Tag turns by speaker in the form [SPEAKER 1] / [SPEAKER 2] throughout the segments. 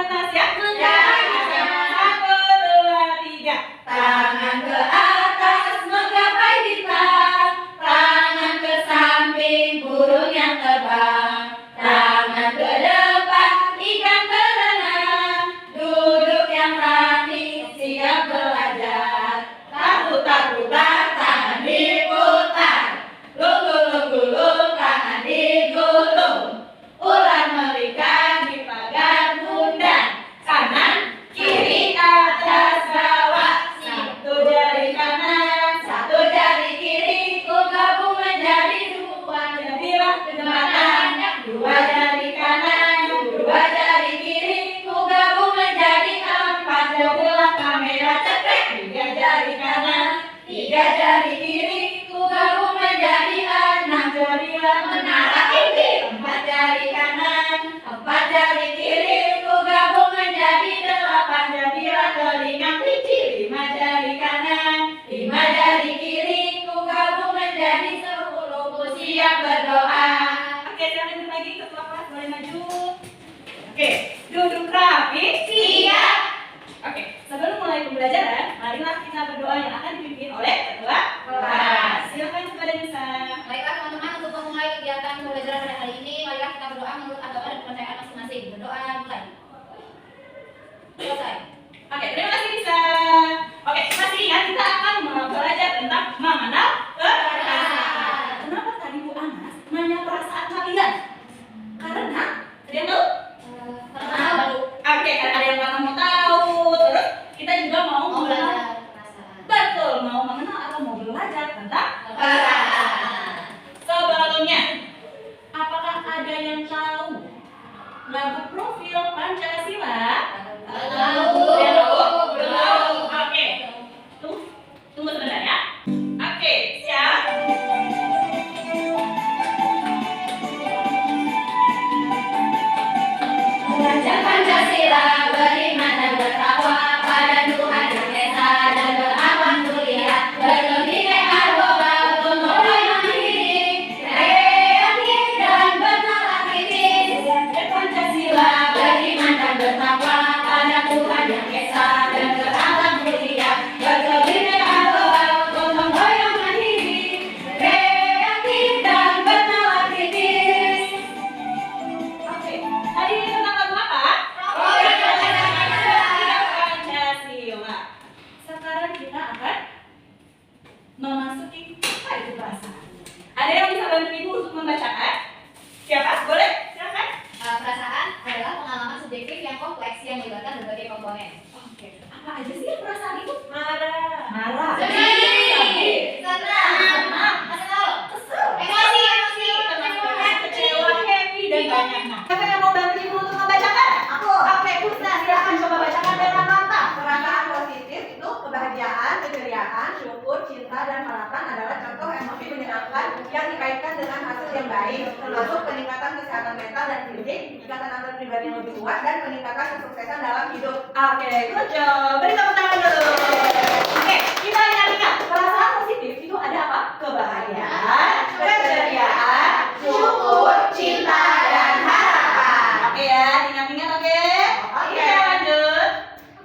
[SPEAKER 1] atas ya. Satu, dua, tiga.
[SPEAKER 2] Tangan ke atas menggapai bintang, tangan ke samping burung yang terbang, tangan ke depan ikan berenang, duduk yang rapi siap belajar. Putar-putar tangan diputar, gulung-gulung tangan digulung, ular melingkar di pagar bundar, kanan kiri atas bawah, satu jari kanan satu jari kiri, ku gabung menjadi dua, jadilah jembatan. Dua jari kanan dua jari kiri, ku gabung menjadi empat, jadilah kamera cekrek. Tiga jari kanan tiga jari kiri, ku gabung menjadi enam, jadilah menara tinggi. Empat jari kanan empat jari kiri, ku gabung menjadi delapan, jadilah telinga kelinci. Lima jari kanan lima jari kiri, ku gabung menjadi 10, ku siap berdoa.
[SPEAKER 1] Oke, silakan duduk lagi ketua kelas, boleh maju. Oke, duduk rapi.
[SPEAKER 2] Siap.
[SPEAKER 1] Oke, sebelum mulai pembelajaran, marilah kita berdoa yang akan dipimpin oleh ketua kelas. Silakan kepada Nisa.
[SPEAKER 2] Baiklah teman-teman, untuk memulai kegiatan pembelajaran pada hari ini, marilah kita berdoa menurut agama dan kepercayaan masing-masing. Berdoa mulai. Selesai.
[SPEAKER 1] Oke, terima kasih Nisa. Oke, masih ingat kita akan belajar tentang mengenal perasaan. Kenapa tadi Bu Anas nanya perasaan kalian? Karena kalian tahu?
[SPEAKER 2] Tahu.
[SPEAKER 1] Oke, karena ada yang karena mau tahu. Terus kita juga mau mengenal. Betul, mau mengenal atau mau belajar tentang
[SPEAKER 2] Perasaan.
[SPEAKER 1] Sebelumnya, apakah ada yang tahu lagu profil Pancasila?
[SPEAKER 2] Tahu.
[SPEAKER 1] Belum. Oke. Tunggu sebentar ya. Oke, siap.
[SPEAKER 2] Belajar Pancasila, beriman dan bertakwa pada Tuhan Yang Esa dan beramal mulia, berkebinekaan lokal untuk mandiri, kreatif dan bernalar kritis. Belajar Pancasila, beriman dan bertakwa pada Tuhan Yang Esa dan beramal mulia, berkebinekaan lokal untuk mandiri, kreatif dan bernalar kritis.
[SPEAKER 1] Oke. Tadi ini tentang lagu apa? Pancasila. Sekarang kita akan memasuki apa itu perasaan. Ada yang bisa bantu Ibu untuk membacakan? Siapa? Boleh? Silakan.
[SPEAKER 2] Perasaan adalah pengalaman subjektif yang kompleks yang melibatkan berbagai komponen.
[SPEAKER 1] Oke. Apa aja sih perasaan itu? Marah.
[SPEAKER 2] Sedih, senang, kesel, emosi,
[SPEAKER 1] Tenang, kecewa, happy, dan banyak. Nah, siapa yang mau bantu Ibu untuk membacakan?
[SPEAKER 3] Aku.
[SPEAKER 1] Oke, Kusna, silakan coba bacakan dengan mantap.
[SPEAKER 3] Perasaan positif itu kebahagiaan, keceriaan, syukur, cinta, dan harapan adalah contoh emosi menyenangkan yang dikaitkan dengan hasil yang baik, termasuk peningkatan kesehatan mental dan fisik, tingkatan antar pribadi yang lebih kuat, dan peningkatan kesuksesan dalam hidup.
[SPEAKER 1] Oke, good job. Beri tepuk tangan dulu. Oke, kita ingat perasaan positif itu ada apa? Kebahagiaan, keceriaan,
[SPEAKER 3] Syukur, cinta, dan harapan.
[SPEAKER 1] Oke ya, ingat-ingat oke? Oke, lanjut.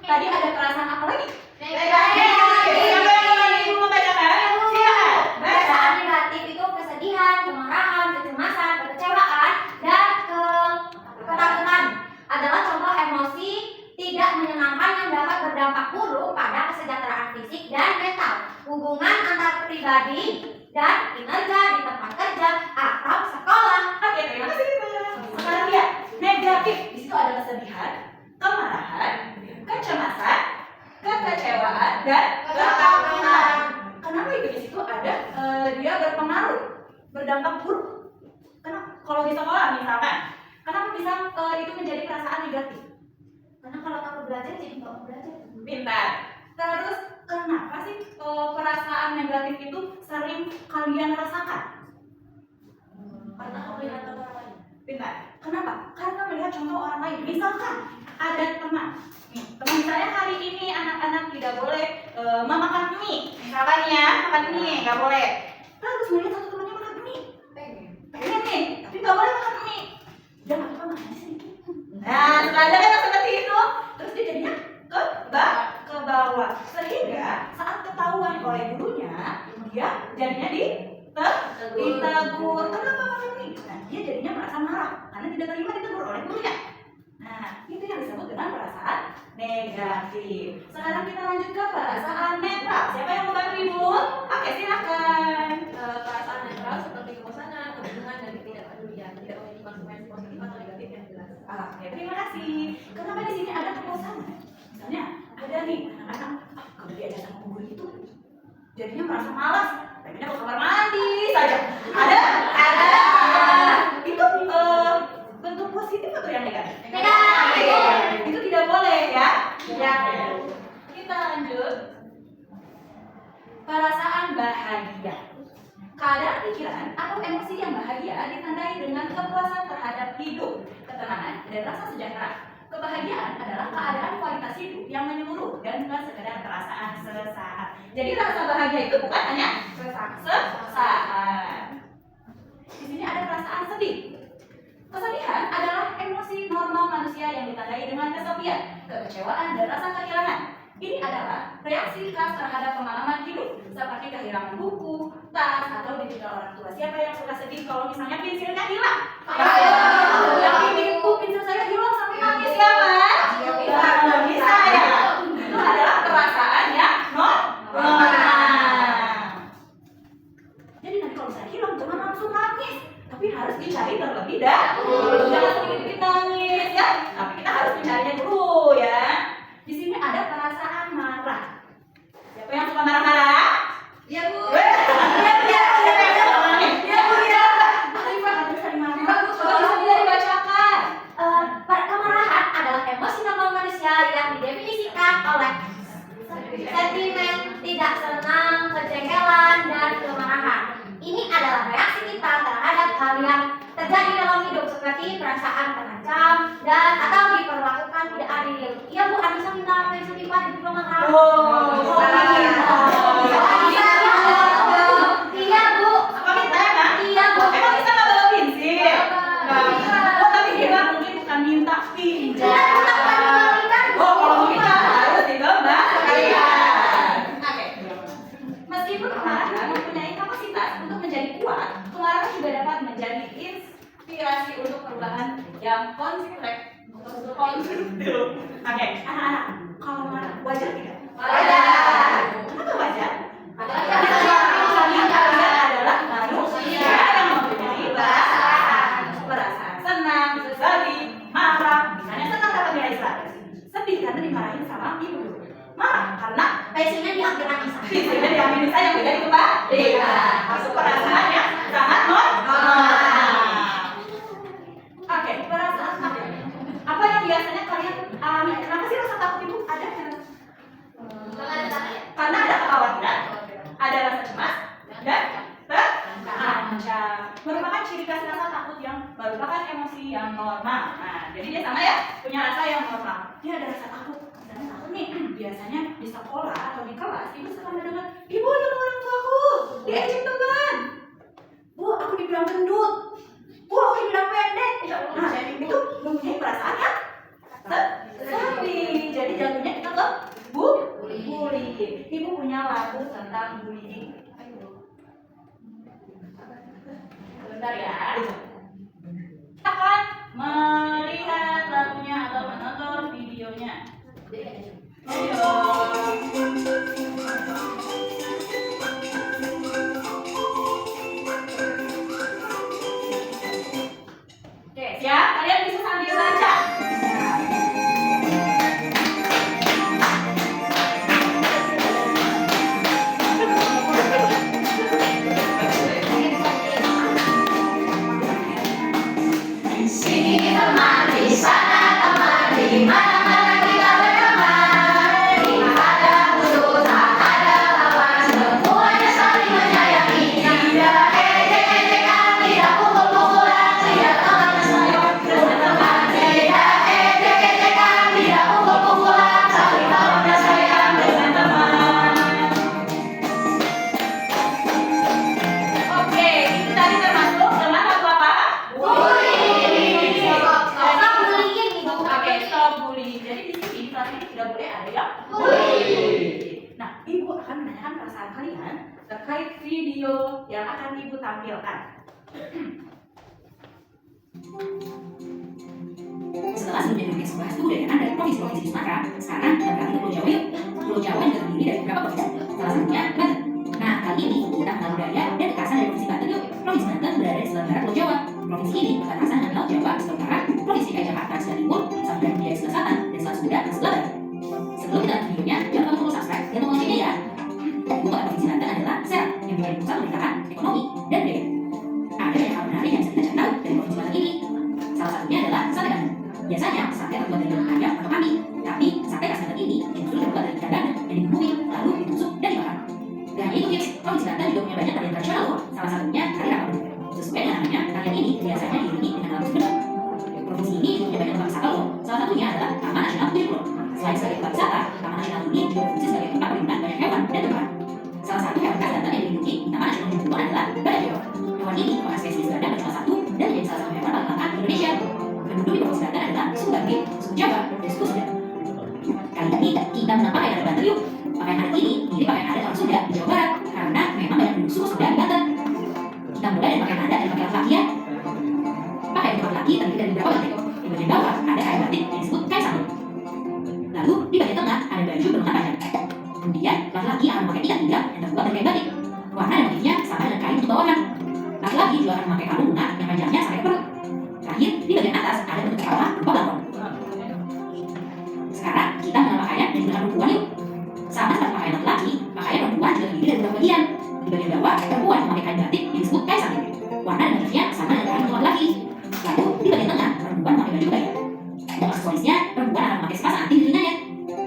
[SPEAKER 1] Tadi ada perasaan apa lagi? Siapa yang mau Ibu membacakan? Silakan. Baca.
[SPEAKER 4] Perasaan negatif itu kesedihan, kemarahan, kecemasan, kekecewaan, dan ketakutan adalah contoh emosi tidak menyenangkan yang dapat berdampak buruk pada kesejahteraan fisik dan mental, hubungan antar pribadi, dan kinerja di tempat kerja atau sekolah.
[SPEAKER 1] Oke, terima kasih Ibu. Sekarang lihat, negatif. Di situ ada kesedihan, kemarahan, kecemasan, kekecewaan, dan ketakutan. Kenapa itu di situ ada dia berpengaruh, berdampak buruk? Kenapa? Kalau di sekolah misalkan, kenapa bisa itu menjadi perasaan negatif?
[SPEAKER 4] Karena kalau takut belajar jadi nggak mau belajar.
[SPEAKER 1] Pintar. Terus kenapa sih perasaan negatif itu sering kalian rasakan?
[SPEAKER 4] Karena melihat orang lain.
[SPEAKER 1] Pintar. Kenapa? Karena melihat contoh orang lain. Misalkan ada teman. Nih, teman saya hari ini anak-anak tidak boleh memakan mie. Misalkan ya, makan mie nggak boleh. Terus melihat satu temannya makan mie. Pengen nih, tapi nggak boleh makan mie. Dan apa sih? Nah, setelah ada kan seperti itu. ditegur. Kenapa macam ini? Nah, dia jadinya merasa marah karena tidak terima ditegur oleh gurunya. Nah, itu yang disebut dengan perasaan negatif. Sekarang kita lanjut ke perasaan netral. Siapa yang mau bantu Ibu? Oke, silakan.
[SPEAKER 3] Perasaan netral seperti kebosanan, kebingungan, dan ketidakpedulian, tidak memiliki konsekuensi positif atau negatif yang jelas.
[SPEAKER 1] Oke, terima kasih. Kenapa di sini ada kebosanan? Misalnya ada nih anak-anak, kalau diajak sama guru itu jadinya merasa malas, pengennya ke kamar mandi saja. Ada. Itu bentuk positif atau yang negatif?
[SPEAKER 4] Negatif.
[SPEAKER 1] Itu tidak boleh ya. Ya. Kita lanjut. Perasaan bahagia. Keadaan pikiran atau emosi yang bahagia ditandai dengan kepuasan terhadap hidup, ketenangan, dan rasa sejahtera. Kebahagiaan adalah keadaan kualitas hidup yang menyeluruh dan bukan sekedar perasaan sesaat. Jadi rasa bahagia itu bukan hanya sesaat. Di sini ada perasaan sedih. Kesedihan adalah emosi normal manusia yang ditandai dengan kesepian, kekecewaan, dan rasa kehilangan. Ini adalah reaksi khas terhadap pengalaman hidup, seperti kehilangan buku, tas, atau ditinggal orang tua. Siapa yang suka sedih kalau misalnya pensilnya hilang? Yang ini bu, pensil saya hilang sampai nangis siapa? Nggak bisa ya. Itu adalah perasaan yang normal. Jadi nanti kalau misalnya hilang jangan langsung nangis, tapi harus dicari terlebih dahulu. Jangan sedikit-sedikit nangis ya. Tapi kita harus mencarinya dulu ya. Di sini ada perasaan marah. Siapa yang suka marah-marah?
[SPEAKER 3] Iya Bu.
[SPEAKER 4] Kemarahan adalah emosi normal manusia yang didefinisikan oleh sentimen tidak senang, kejengkelan, dan kemarahan. Ini adalah reaksi kita terhadap hal yang terjadi dalam hidup seperti perasaan terancam dan atau diperlakukan tidak adil. Iya Bu, Anissa minta pensil lipat di ruangan rawat. Iya Bu.
[SPEAKER 1] Apa minta ya Kak?
[SPEAKER 4] Iya Bu.
[SPEAKER 1] Emang bisa nggak bawa pensil? Oh tapi dia mungkin bukan minta pinjam. Oh kalau minta harus dikembalikan. Oke. Meskipun kemarahan mempunyai kapasitas untuk menjadi kuat, kemarahan juga dapat menjadi inspirasi untuk perubahan yang konstruktif. Oke, anak-anak, kalau marah wajar tidak?
[SPEAKER 3] Wajar.
[SPEAKER 1] Kenapa wajar? Karena kalian adalah manusia yang mempunyai perasaan senang, sedih, marah. Misalnya senang dapat nilai 100, sedih karena dimarahin sama ibu guru, marah karena
[SPEAKER 4] Pensilnya diambil Anissa.
[SPEAKER 1] pinsilnya diambil saya yang tidak dikembalikan. Masuk perasaan yang sangat normal. Oke, perasaan takut. Apa yang biasanya kalian alami? Kenapa sih rasa takut itu ada? Karena ada kekhawatiran, ada rasa cemas, dan terancam. Merupakan ciri khas rasa takut yang merupakan emosi yang normal. Nah, jadi dia sama ya, punya rasa yang normal. Dia ada rasa takut. Dan takut nih, biasanya di sekolah atau di kelas, ibu suka mendengar, ibu sama orang tuaku diejek teman. Bu, aku dibilang gendut. Bu, aku dibilang pendek. Nah, itu mempunyai perasaan yang sedih. Jadi jatuhnya kita ke bullying. Ibu punya lagu tentang bullying. Bentar ya. Kita akan melihat lagunya atau menonton videonya. Ayo. Oke, siap? Kalian bisa sambil baca.
[SPEAKER 2] Sini teman, di sana teman, di mana-mana kita berteman. Tidak ada musuh, tak ada lawan, semuanya saling menyayangi. Tidak ejek-ejekan, tidak pukul-pukulan, tidak teman sayang berteman. Tidak ejek-ejekan, tidak pukul-pukulan, saling tolong dan sayang dengan teman.
[SPEAKER 1] Oke, itu tadi termasuk dengan lagu apa? Oke, stop bullying. Jadi di sini kelas ini tidak boleh ada yang bullying. Nah, ibu akan menanyakan perasaan kalian terkait video yang akan Ibu tampilkan.
[SPEAKER 2] Setelah sebelumnya membahas sebuah kebudayaan dari provinsi-provinsi di Sumatera, sekarang kita beralih ke Pulau Jawa yuk. Pulau Jawa juga terdiri dari beberapa provinsi, salah satunya Banten. Nah, kali ini kita mengenal budaya dan kekhasan dari provinsi Banten yuk. Provinsi Banten berada di sebelah barat Pulau Jawa. Provinsi ini berbatasan dengan Laut Jawa di sebelah utara, Provinsi DKI Jakarta di sebelah timur, Samudra Hindia di sebelah selatan, dan Selat Sunda di sebelah barat. Sebelum kita lanjut videonya, jangan lupa untuk subscribe dan tombol loncengnya ya. Ibu kota provinsi Banten adalah Serang, yang menjadi pusat pemerintahan, ekonomi, dan budaya. Ada banyak hal menarik yang bisa kita cari tahu dari provinsi Banten ini. Salah satunya adalah sate Banten. Biasanya sate terbuat dari daging ayam atau kambing, tapi sate khas Banten ini justru terbuat dari ikan bandeng yang dibumbui, lalu ditusuk dan dibakar. Dan hanya itu tips, provinsi Banten juga punya banyak tarian tradisional loh. Salah satunya tari Rangka Beduk. Sesuai dengan namanya, tarian ini biasanya diiringi dengan alat musik beduk. Provinsi ini juga punya banyak tempat wisata loh. Salah satunya adalah Taman Nasional Ujung Kulon. Selain sebagai tempat wisata, Taman Nasional ini juga berfungsi sebagai tempat perlindungan banyak hewan dan tumbuhan. Salah satu hewan khas Banten yang dilindungi di Taman Nasional Ujung Kulon adalah badak jawa. Hewan ini merupakan spesies badak bersalah satu dan menjadi salah satu hewan paling langka di Indonesia. Penduduk di provinsi Banten adalah suku Bangli, suku Jawa, dan suku Sunda. Kali ini kita mengenal pakaian adat Banten yuk. Pakaian adat ini mirip pakaian adat orang Sunda di Jawa Barat karena memang banyak penduduk suku Sunda di Banten. Kita mulai dari pakaian adat dan pakaian laki ya. Pakaian untuk laki terdiri dari beberapa batik. Di bagian bawah ada kain batik yang disebut kain sabun. Lalu di bagian tengah ada baju berlengan panjang. Kemudian laki-laki akan memakai ikat pinggang yang terbuat dari kain batik. Warna dan motifnya sama dengan kain untuk bawahan. Laki-laki juga akan memakai kalung bunga yang panjangnya sampai ke perut. Terakhir, di bagian atas ada bentuk kepala berupa balkon. Sekarang kita mengenal pakaian yang digunakan perempuan yuk. Sama seperti pakaian laki-laki, pakaian perempuan juga terdiri dari beberapa bagian. Di bagian bawah, perempuan memakai kain batik yang disebut kain sabun. Warna dan motifnya sama dengan kain untuk laki-laki. Lalu di bagian tengah, perempuan memakai baju kebaya. Untuk aksesorisnya, perempuan akan memakai sepasang anting di telinganya.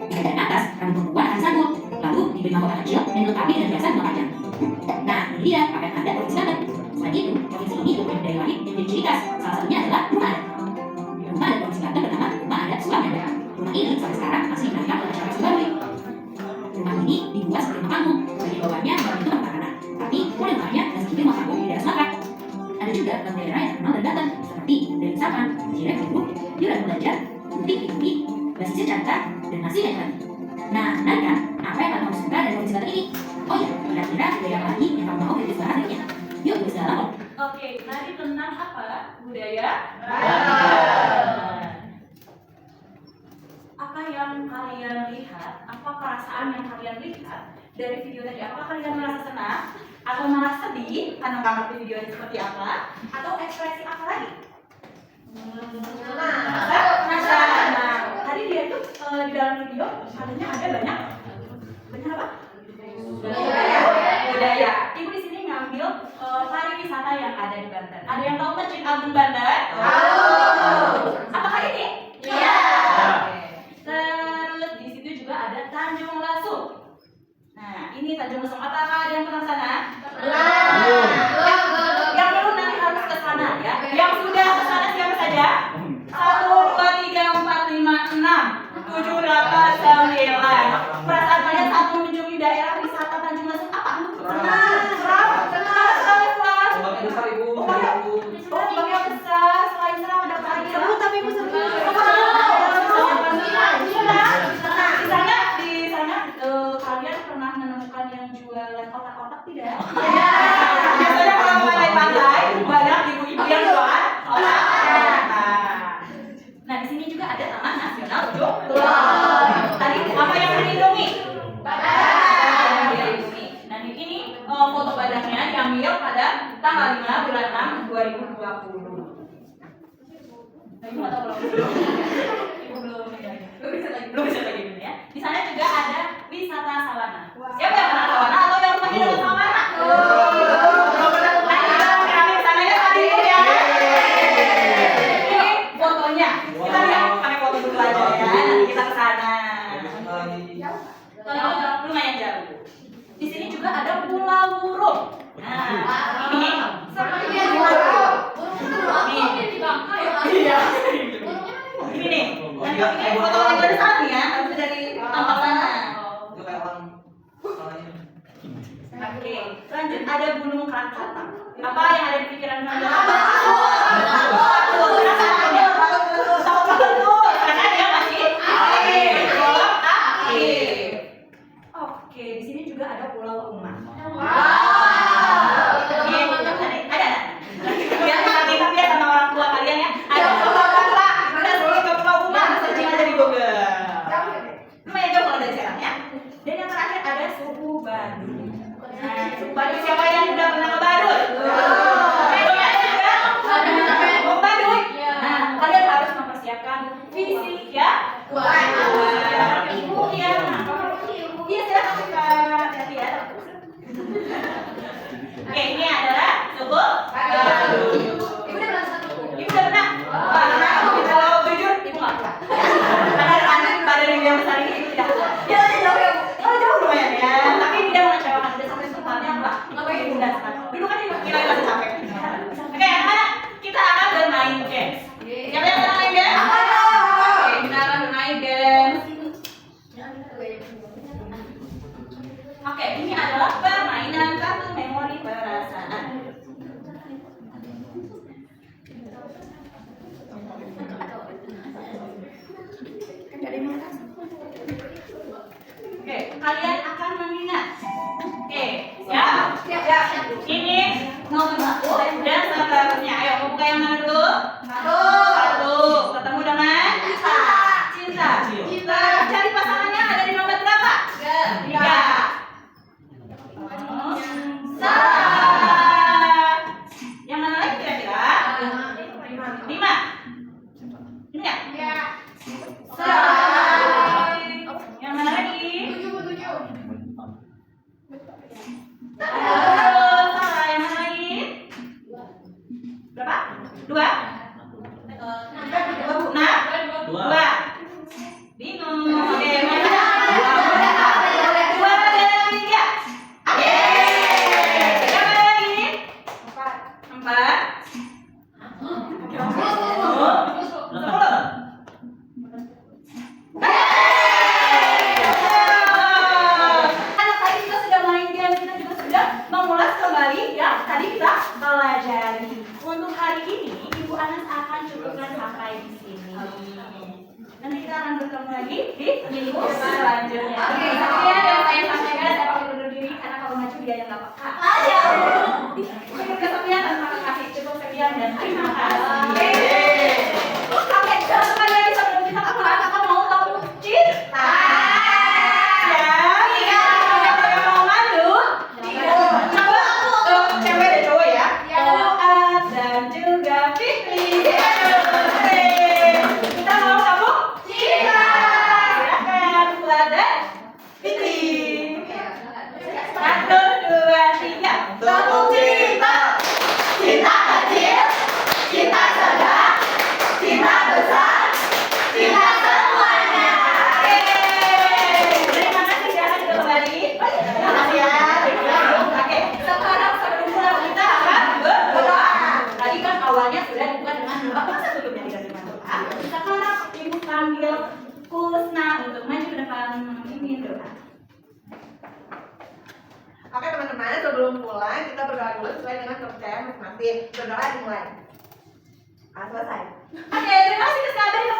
[SPEAKER 2] Di bagian atas, rambut perempuan akan sanggul. Lalu diberi mahkota kecil dan dilengkapi dengan hiasan bunga panjang. Nah, ini dia pakaian adat provinsi Banten. Selain itu, provinsi ini juga punya budaya lain yang menjadi ciri khas. Salah satunya adalah rumah adat. Rumah adat provinsi Banten bernama Rumah Adat Sulamanda. Rumah ini sampai sekarang masih digunakan oleh masyarakat Subarui. Rumah ini dibuat seperti rumah panggung. Bagian bawahnya bukan itu tempat makanan, tapi model rumahnya dan seperti rumah panggung di daerah Sumatera. Ada juga bank daerah yang terkenal dari Banten seperti Dari Sapan, Jirek Guru, Yuran Belajar, Butik Ikuti, Basisir Carita, dan Nasi Medan. Nah, benar kan? Apa yang kalian mau suka dari provinsi Banten ini? Oh iya, kira-kira ada yang lagi yang kamu mau kritis bahasannya? Yuk, kita dalam.
[SPEAKER 1] Oke, tadi tentang apa? Budaya? Apa yang kalian lihat? Apa perasaan yang kalian lihat dari video tadi? Apakah kalian merasa senang? Atau merasa sedih karena nggak ngerti videonya seperti apa? Atau ekspresi apa lagi? Merasa senang. Tadi dia tuh di dalam video katanya ada banyak apa? Budaya. Ibu di sini ngambil pariwisata yang ada di Banten. Ada yang tahu Masjid Agung Banten? Apakah ini? Iya. Terus di situ juga ada Tanjung Lesung. Nah, ini Tanjung Lesung. Apakah ada yang pernah sana? Yang belum nanti harus ke sana ya. Yang sudah ke sana siapa saja? 1, 2, 3, 4, 5, 6, 7, 8, 9. Perasaan kalian saat mengunjungi daerah wisata Tanjung Lesung apa? Senang sekali puas. Ombaknya besar, selain seram ada air. Seru tapi ibu seru. Di sana kalian pernah menemukan yang jualan kotak-kotak tidak? Iya. Biasanya kalau mau naik pantai banyak ibu-ibu yang jualan kotak. Nah, di sini juga ada Taman Nasional Ujung Kulon. Tadi apa yang dilindungi? Badak. Dilindungi. Nah, ini foto badaknya diambil pada tanggal 5 bulan 6 2020. Nah, ibu nggak tahu kalau ibu belum bisa lagi dulu ya. Di sana juga ada wisata sawana. Siapa yang pernah sawana atau yang rumahnya dengan sawana? Di sananya tadi ya. Ini fotonya. Kita lihat pakai foto dulu aja ya. Nanti kita ke sana. Lumayan jauh. Di sini juga ada Pulau Burung. Nah, ini seperti burung. Iya. Ini nih. Nanti ini foto lagi dari sana ya. Itu dari tampak sana. Oke. Lanjut ada Gunung Krakatau. Apa yang ada di pikiran kalian? Karena dia masih aktif. Oke, di sini juga ada Pulau Rumah. Dan yang terakhir ada suhu badut. Nah, suhu badut siapa yang udah pernah ke badut? Mau badut? Nah, kalian harus mempersiapkan fisik ya. Ibu ya. Iya, silakan Kak. Hati ya. Oke, ini adalah suhu badut.
[SPEAKER 4] Ibu udah bilang satu.
[SPEAKER 1] Ibu udah pernah? Kalau jujur, ibu nggak pernah. Karena anak pada yang besar ini ibu tidak pernah. Ya, jauh ya. Oh, jauh lumayan ya. Tapi tidak mengecewakan. Tidak sampai tempatnya apa? Nggak pakai ibu dan sekarang. Dulu kan ibu kira masih capek. Oke, anak-anak, kita akan bermain games. Siapa yang mau main games? Oke, kita akan bermain games. Oke, ini adalah permainan kartu memori perasaan. Oke, kalian akan mengingat. Oke, siap?
[SPEAKER 4] Siap.
[SPEAKER 1] Ini nomor 1 dan seterusnya. Ayo, mau buka yang mana dulu? Satu. Ketemu dengan cinta. Cari pasangannya ada di nomor berapa? 3. Salah. Yang mana lagi kira-kira? 5. Ini ya? Salah. Yang mana lagi? 7. Salah. Yang mana lagi? Berapa? 2? 2. Bingung. Oke, mana? 2 dan 3. Yang mana lagi? 4. 10. Anak tadi kita sudah main game, kita juga sudah mengulas kembali ya. Tadi kita pelajari. Untuk hari ini, Ibu Anas akan cukupkan sampai di sini. Nanti kita akan bertemu lagi di minggu selanjutnya. Oke, sekian yang saya sampaikan. Saya pakai undur diri karena kalau maju dia yang nggak apa-apa. Mungkin kesepian dan terima kasih. Cukup sekian dan terima kasih. Oke, jangan lupa lagi sebelum kita pulang, kakak mau tahu cinta. Ya, siapa yang mau maju? Coba cewek dan cowok ya. Fuad dan juga Fitri. Kita mau kamu cinta. Silakan Fuad dan Fitri. 1, 2, 3.
[SPEAKER 3] Tepuk cinta. Cinta kecil, cinta sedang, cinta besar, cinta semuanya.
[SPEAKER 1] Terima kasih ya, sudah kembali. Terima kasih ya. Oke, sekarang sebelum pulang kita akan berdoa. Tadi kan awalnya sudah dibuka dengan doa. Masa sebelumnya tidak dengan doa? Sekarang Ibu panggil Kusna untuk maju ke depan memimpin doa.
[SPEAKER 3] Oke teman-teman, sebelum pulang kita berdoa dulu sesuai dengan kepercayaan masing-masing. Berdoa dimulai. Selesai.
[SPEAKER 1] Oke, terima kasih Kusna.